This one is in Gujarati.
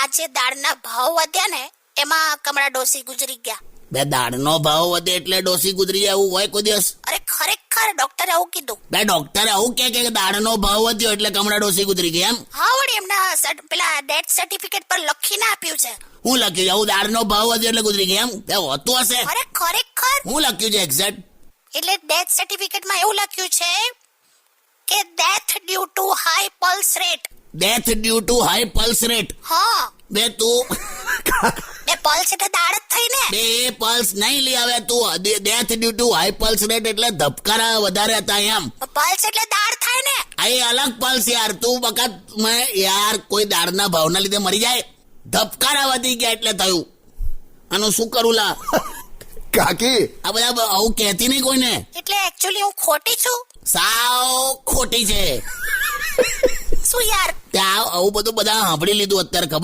આજે દાળના ભાવ વધ્યા ને એમાં કમળા ડોસી ગુજરી ગયા. બે દાળનો ભાવ વધે એટલે ડોસી ગુજરી જાય એવું હોય કોઈ દિવસ? અરે ખરેખર ડોક્ટરે આવું કીધું. બે ડોક્ટરે આવું કે દાળનો ભાવ વધ્યો એટલે કમળા ડોસી ગુજરી ગયા એમ? હા વળી એમના પેલા ડેથ સર્ટિફિકેટ પર લખીને આપ્યું છે. હું લખ્યું છે આવું દાળનો ભાવ વધ્યો એટલે ગુજરી ગયા એમ? બે હોતું હશે. અરે ખરેખર હું લખ્યું છે એક્ઝેક્ટ? એટલે ડેથ સર્ટિફિકેટમાં એવું લખ્યું છે કે death due to high pulse rate. Death due to high pulse rate. હા બે તું બે પલ્સ એટલે દાળ જ થઈ ને. બે પલ્સ નહીં લઈ આવે તું. Death due to high pulse rate એટલે ધબકારા વધારે હતા એમ? પલ્સ એટલે દાળ થાય ને. આ એ અલગ પલ્સ યાર. તું વખત યાર કોઈ દાળના ભાવના લીધે મરી જાય? ધબકારા વધી ગયા એટલે થયું. આનું શું કરું લા? કાકી આ બધા આવું કહેતી નહીં કોઈને. એટલે એકચ્યુઅલી હું ખોટી છું. સાવ ખોટી છે. શું યાર? ત્યાં આવું બધું બધા સાંભળી લીધું અત્યારે ખબર